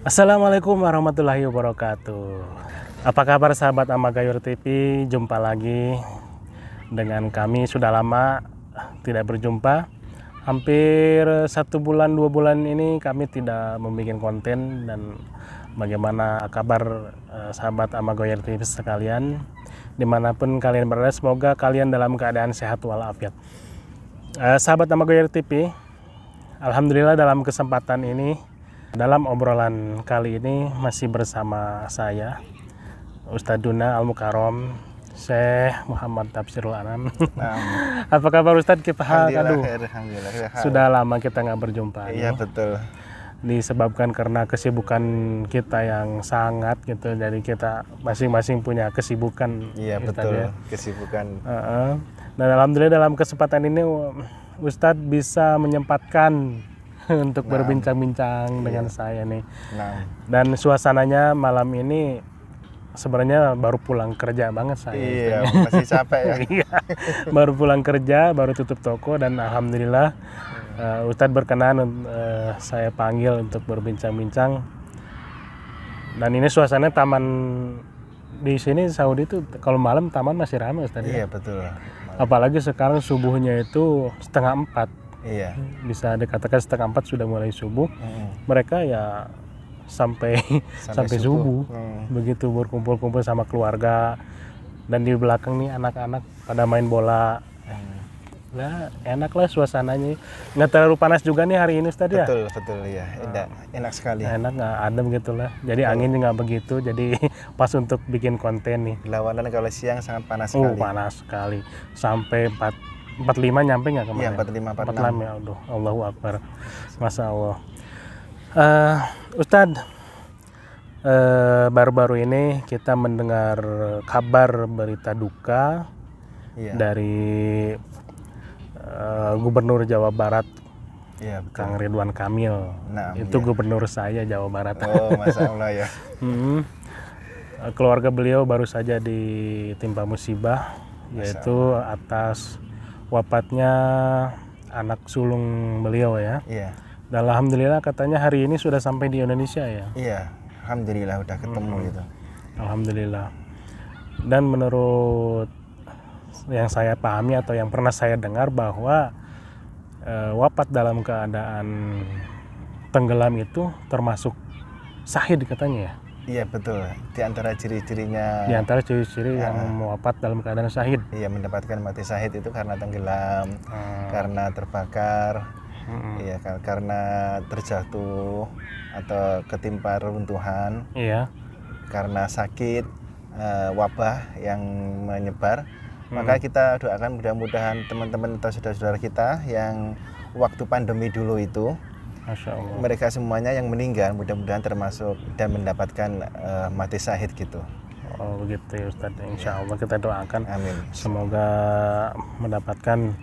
Assalamualaikum warahmatullahi wabarakatuh. Apa kabar sahabat Amagayur TV? Jumpa lagi dengan kami. Sudah lama tidak berjumpa. Hampir 1 bulan 2 bulan ini kami tidak membuat konten. Dan bagaimana kabar sahabat Amagayur TV sekalian, dimanapun kalian berada, semoga kalian dalam keadaan sehat walafiat. Sahabat Amagayur TV, alhamdulillah dalam kesempatan ini, dalam obrolan kali ini masih bersama saya Ustadzuna Al-Mukarram Syekh Muhammad Tafsirul Anam. Apa kabar Ustadz? Alhamdulillah. Sudah lama kita nggak berjumpa. Iya betul. Disebabkan karena kesibukan kita yang sangat gitu, jadi kita masing-masing punya kesibukan. Iya Ustadz, betul. ya. Kesibukan. Dan alhamdulillah dalam kesempatan ini Ustadz bisa menyempatkan untuk berbincang-bincang dengan saya nih. Dan suasananya malam ini sebenarnya baru pulang kerja banget saya. Iya, masih capek ya. Iya, baru pulang kerja, baru tutup toko, dan alhamdulillah Ustadz berkenan saya panggil untuk berbincang-bincang. Dan ini suasananya taman di sini Saudi itu kalau malam taman masih ramai Ustadz. Iya betul. Apalagi sekarang subuhnya itu 3:30. Iya. Bisa dikatakan 3:30 sudah mulai subuh. Mereka ya sampai subuh. Begitu berkumpul-kumpul sama keluarga, dan di belakang nih anak-anak pada main bola. Nah, enak lah suasananya. Nggak terlalu panas juga nih hari ini Ustadz ya. Betul ya. Enak sekali. Enak, nggak adem gitulah. Jadi angin nggak begitu. Jadi pas untuk bikin konten nih. Lawanan kalau siang sangat panas sekali. Panas sekali. Sampai 45 nyampe nggak kemarin? Iya 45, 46 ya. Aduh, Allahu Akbar. Masya Allah. Ustadz, baru-baru ini kita mendengar kabar berita duka dari Gubernur Jawa Barat, Kang Ridwan Kamil. Itu gubernur saya Jawa Barat. Oh, Masya Allah ya. Keluarga beliau baru saja ditimpa musibah, yaitu atas wafatnya anak sulung beliau ya. Iya. Dan alhamdulillah katanya hari ini sudah sampai di Indonesia ya. Iya, alhamdulillah udah ketemu gitu. Alhamdulillah. Dan menurut yang saya pahami atau yang pernah saya dengar bahwa wafat dalam keadaan tenggelam itu termasuk syahid katanya ya. Iya betul. Di antara ciri-cirinya. Di antara ciri-ciri yang wafat dalam keadaan syahid. Iya, mendapatkan mati syahid itu karena tenggelam, karena terbakar, iya, karena terjatuh atau ketimpa reruntuhan, karena sakit, wabah yang menyebar. Maka kita doakan mudah-mudahan teman-teman atau saudara-saudara kita yang waktu pandemi dulu itu, Masya Allah, mereka semuanya yang meninggal mudah-mudahan termasuk dan mendapatkan mati syahid gitu. Oh begitu ya Ustadz. Insya Allah kita doakan. Amin. Semoga mendapatkan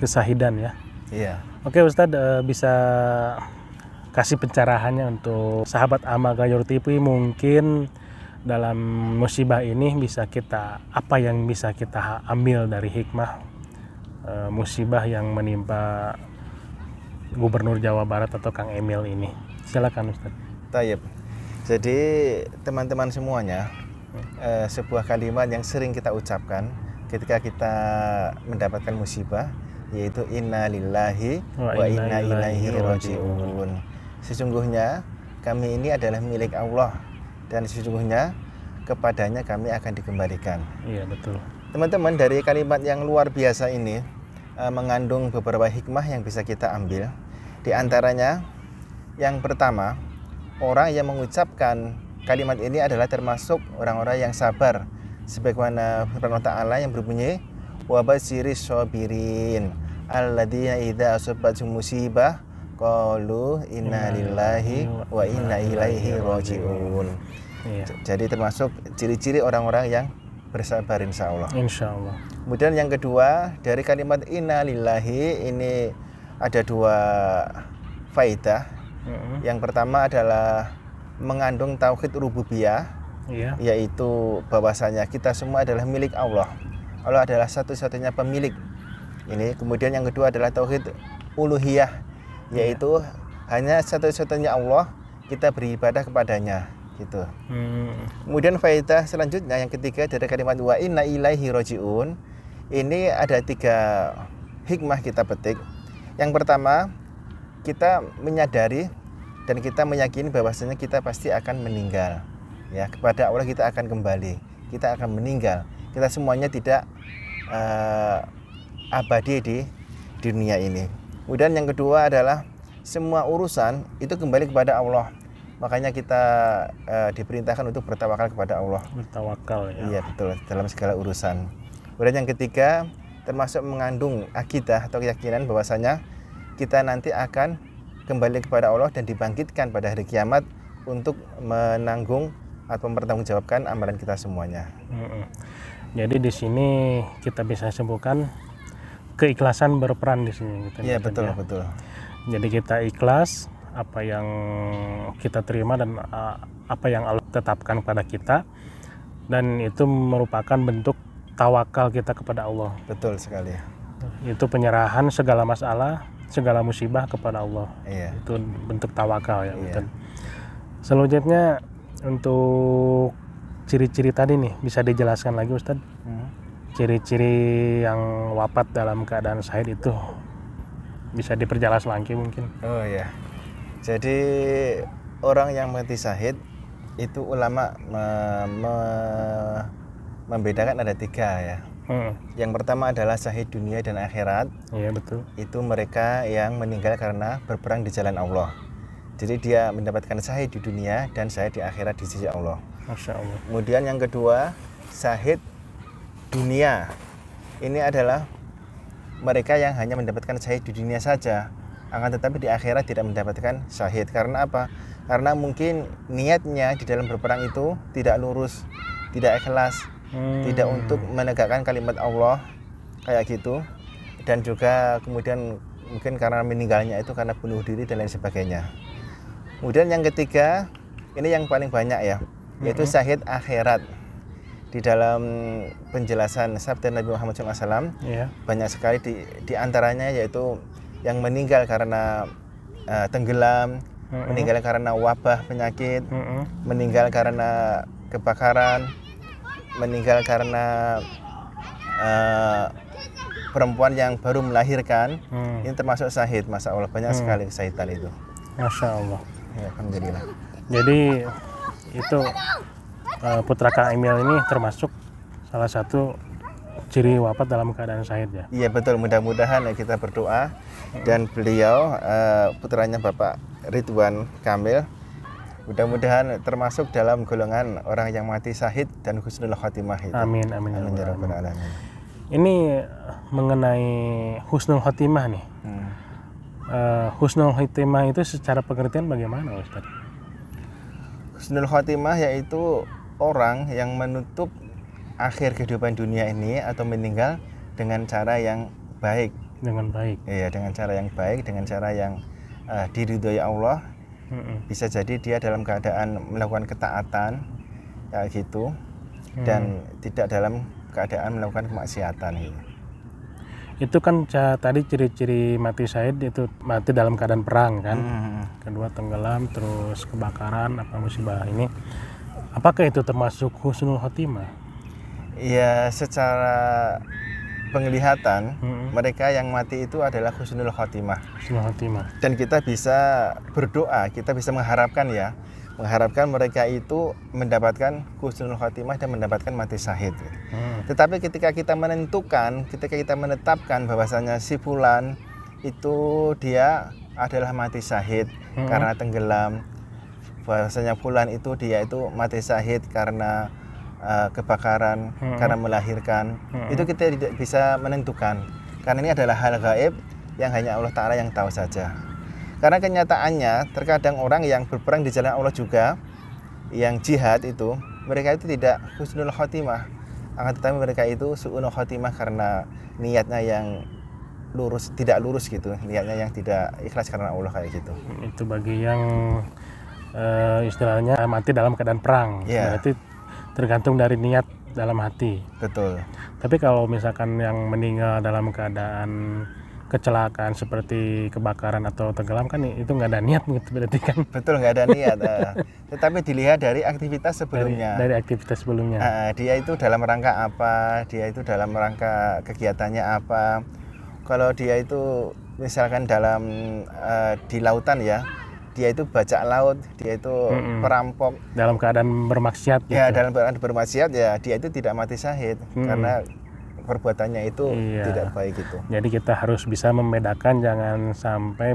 kesahidan ya. Iya. Oke Ustadz, bisa kasih pencerahannya untuk sahabat Amagayur TV, mungkin dalam musibah ini apa yang bisa kita ambil dari hikmah musibah yang menimpa Gubernur Jawa Barat atau Kang Emil ini. Silakan Ustadz. Tayyib. Jadi teman-teman semuanya, sebuah kalimat yang sering kita ucapkan ketika kita mendapatkan musibah, yaitu inna lillahi wa inna ilaihi raji'un. Sesungguhnya kami ini adalah milik Allah, dan sesungguhnya kepadanya kami akan dikembalikan. Iya betul. Teman-teman, dari kalimat yang luar biasa ini mengandung beberapa hikmah yang bisa kita ambil. Di antaranya, yang pertama, orang yang mengucapkan kalimat ini adalah termasuk orang-orang yang sabar, sebagaimana firman Ta'ala yang berbunyi wa basyiris sabirin alladzina idza asabathum musibah qalu inna lillahi wa inna ilaihi raji'un. Jadi termasuk ciri-ciri orang-orang yang bersabar insya Allah. Kemudian yang kedua, dari kalimat inna lillahi ini ada 2 faidah. Yang pertama adalah mengandung tauhid rububiyah, yaitu bahwasanya kita semua adalah milik Allah. Allah adalah satu-satunya pemilik. Ini kemudian yang kedua adalah tauhid uluhiyah, yaitu hanya satu-satunya Allah kita beribadah kepadanya gitu. Kemudian faedah selanjutnya yang ketiga dari kalimat wa inna ilaihi rojiun, ini ada 3 hikmah kita petik. Yang pertama, kita menyadari dan kita meyakini bahwasanya kita pasti akan meninggal. Ya, kepada Allah kita akan kembali. Kita akan meninggal. Kita semuanya tidak abadi di dunia ini. Kemudian yang kedua adalah semua urusan itu kembali kepada Allah. Makanya kita diperintahkan untuk bertawakal kepada Allah. Bertawakal ya. Iya betul, dalam segala urusan. Kemudian yang ketiga, termasuk mengandung akidah atau keyakinan bahwasanya kita nanti akan kembali kepada Allah dan dibangkitkan pada hari kiamat untuk menanggung atau mempertanggungjawabkan amalan kita semuanya. Jadi di sini kita bisa sebutkan keikhlasan berperan di sini. Iya betul betul. Jadi kita ikhlas apa yang kita terima dan apa yang Allah tetapkan pada kita, dan itu merupakan bentuk tawakal kita kepada Allah. Betul sekali. Itu penyerahan segala masalah, segala musibah kepada Allah. Iya. Itu bentuk tawakal ya. Iya. Betul. Selanjutnya untuk ciri-ciri tadi nih bisa dijelaskan lagi Ustadz? Ciri-ciri yang wafat dalam keadaan syahid itu bisa diperjelas lagi mungkin? Oh ya. Jadi orang yang mati syahid itu ulama membedakan ada 3 ya. Yang pertama adalah syahid dunia dan akhirat. Iya betul. Itu mereka yang meninggal karena berperang di jalan Allah. Jadi dia mendapatkan syahid di dunia dan syahid di akhirat di sisi Allah. Masya Allah. Kemudian yang kedua, syahid dunia. Ini adalah mereka yang hanya mendapatkan syahid di dunia saja, akan tetapi di akhirat tidak mendapatkan syahid. Karena apa? Karena mungkin niatnya di dalam berperang itu tidak lurus, tidak ikhlas, tidak untuk menegakkan kalimat Allah kayak gitu. Dan juga kemudian mungkin karena meninggalnya itu karena bunuh diri dan lain sebagainya. Kemudian yang ketiga, ini yang paling banyak ya, yaitu syahid akhirat. Di dalam penjelasan sabda Nabi Muhammad SAW, banyak sekali di antaranya yaitu yang meninggal karena tenggelam, meninggal karena wabah penyakit, meninggal karena kebakaran, meninggal karena perempuan yang baru melahirkan. Ini termasuk syahid, masya Allah, banyak sekali kesahidan itu. Masya Allah. Ya, alhamdulillah. Jadi itu putra Kang Emil ini termasuk salah satu ciri wafat dalam keadaan syahid ya. Iya betul, mudah-mudahan kita berdoa dan beliau putranya Bapak Ridwan Kamil mudah-mudahan termasuk dalam golongan orang yang mati syahid dan husnul khotimah itu. Amin amin Amin ya rabbal alamin. Ini mengenai husnul khotimah nih. Husnul khotimah itu secara pengertian bagaimana Ustaz? Husnul khotimah yaitu orang yang menutup akhir kehidupan dunia ini atau meninggal dengan cara yang baik. Dengan baik. Iya, dengan cara yang baik, dengan cara yang diridhoi Allah. Bisa jadi dia dalam keadaan melakukan ketaatan kayak gitu dan tidak dalam keadaan melakukan kemaksiatan gitu. Itu kan tadi ciri-ciri mati syahid itu mati dalam keadaan perang kan. Kedua tenggelam, terus kebakaran, apa musibah ini. Apakah itu termasuk husnul khotimah? Ya, secara penglihatan mereka yang mati itu adalah husnul khotimah. Husnul khotimah. Dan kita bisa berdoa, kita bisa mengharapkan mereka itu mendapatkan husnul khotimah dan mendapatkan mati syahid. Tetapi ketika kita menetapkan bahwasanya si fulan itu dia adalah mati syahid karena tenggelam, bahwasanya fulan itu dia itu mati syahid karena kebakaran, karena melahirkan, itu kita tidak bisa menentukan karena ini adalah hal gaib yang hanya Allah Ta'ala yang tahu saja. Karena kenyataannya terkadang orang yang berperang di jalan Allah juga, yang jihad itu, mereka itu tidak husnul khotimah, akan tetapi mereka itu su'unul khotimah karena niatnya yang tidak lurus gitu, niatnya yang tidak ikhlas karena Allah kayak gitu. Itu bagi yang istilahnya mati dalam keadaan perang, berarti tergantung dari niat dalam hati. Betul. Tapi kalau misalkan yang meninggal dalam keadaan kecelakaan seperti kebakaran atau tenggelam kan itu nggak ada niat gitu berarti kan. Betul, nggak ada niat. Tetapi dilihat dari aktivitas sebelumnya. Dari aktivitas sebelumnya. Dia itu dalam rangka apa, dia itu dalam rangka kegiatannya apa. Kalau dia itu misalkan di lautan ya, dia itu bajak laut, dia itu perampok. Dalam keadaan bermaksiat gitu. Ya, dalam keadaan bermaksiat ya, dia itu tidak mati syahid karena perbuatannya itu tidak baik itu. Jadi kita harus bisa membedakan, jangan sampai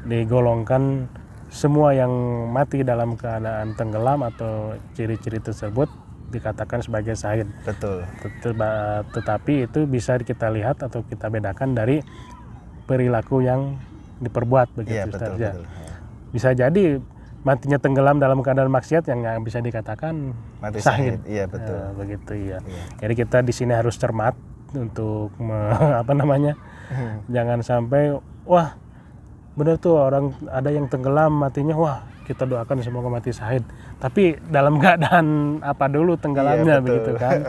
digolongkan semua yang mati dalam keadaan tenggelam atau ciri-ciri tersebut dikatakan sebagai syahid. Betul. Tetapi itu bisa kita lihat atau kita bedakan dari perilaku yang diperbuat begitu, Ustaz. Betul. Bisa jadi matinya tenggelam dalam keadaan maksiat yang nggak bisa dikatakan mati syahid. Iya, betul. Begitu ya. Jadi kita di sini harus cermat untuk jangan sampai wah benar tuh orang ada yang tenggelam matinya, wah kita doakan semoga mati syahid. Tapi dalam keadaan apa dulu tenggelamnya begitu kan?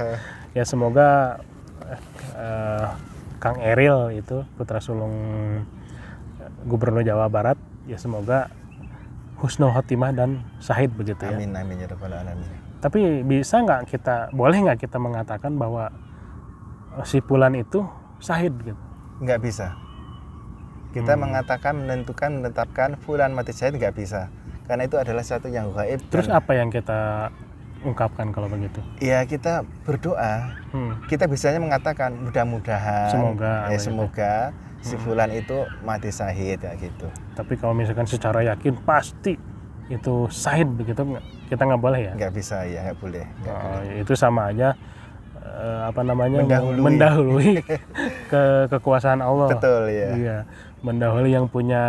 Ya semoga Kang Eril itu putra sulung Gubernur Jawa Barat, ya semoga husnul khotimah dan syahid begitu ya. Amin ya rabbal alamin. Tapi boleh nggak kita mengatakan bahwa si fulan itu syahid gitu? Nggak bisa. Kita menetapkan fulan mati syahid nggak bisa. Karena itu adalah satu yang gaib. Terus apa yang kita ungkapkan kalau begitu? Ya kita berdoa. Kita bisanya mengatakan mudah-mudahan. Semoga si fulan itu mati syahid ya gitu. Tapi kalau misalkan secara yakin pasti itu syahid begitu, kita nggak boleh ya? Nggak bisa ya, nggak boleh. Itu sama aja mendahului kekuasaan Allah. Betul ya. Iya, mendahului yang punya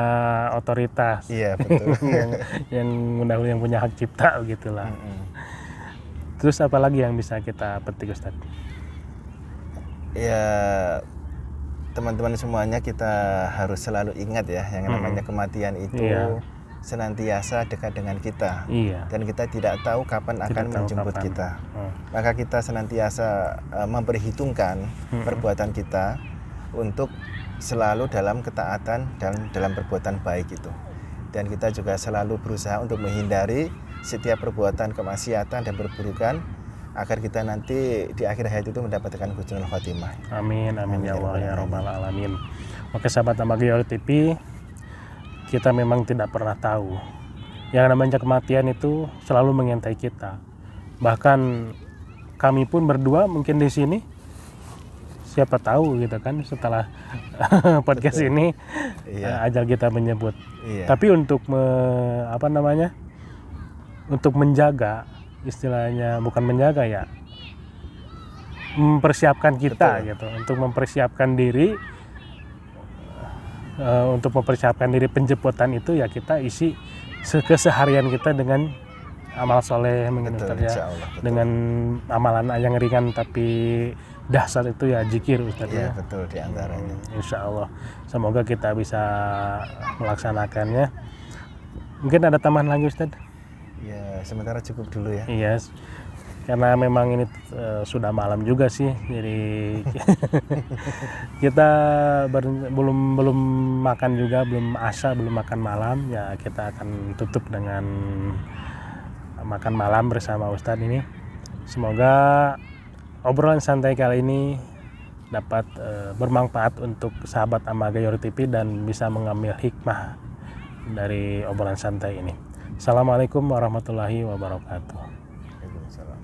otoritas. Iya betul. yang mendahului yang punya hak cipta begitulah. Terus apa lagi yang bisa kita petik, Ustaz? Ya teman-teman semuanya, kita harus selalu ingat ya, yang namanya kematian itu senantiasa dekat dengan kita. Dan kita tidak tahu kapan akan menjemput kita. Maka kita senantiasa memperhitungkan perbuatan kita untuk selalu dalam ketaatan dan dalam perbuatan baik itu. Dan kita juga selalu berusaha untuk menghindari setiap perbuatan kemaksiatan dan perburukan, agar kita nanti di akhir hayat itu mendapatkan husnul khotimah. Amin ya Allah ya rabbal alamin. Oke sahabat Amagayur TV, kita memang tidak pernah tahu. Yang namanya kematian itu selalu mengintai kita. Bahkan kami pun berdua mungkin di sini, siapa tahu gitu kan setelah podcast ini ajal kita menyebut. Tapi untuk untuk menjaga, istilahnya bukan menjaga ya, mempersiapkan kita gitu, untuk mempersiapkan diri penjemputan itu ya, kita isi keseharian kita dengan amal soleh dengan amalan yang ringan tapi dahsyat itu ya zikir, Ustaz. Iya betul, di antaranya. Insya Allah semoga kita bisa melaksanakannya. Mungkin ada tambahan lagi, Ustaz? Ya sementara cukup dulu ya. Iya, karena memang ini sudah malam juga sih, jadi kita belum makan juga, belum makan malam ya. Kita akan tutup dengan makan malam bersama Ustadz ini. Semoga obrolan santai kali ini dapat bermanfaat untuk sahabat Amagayur TV dan bisa mengambil hikmah dari obrolan santai ini. Assalamualaikum warahmatullahi wabarakatuh. Waalaikumsalam.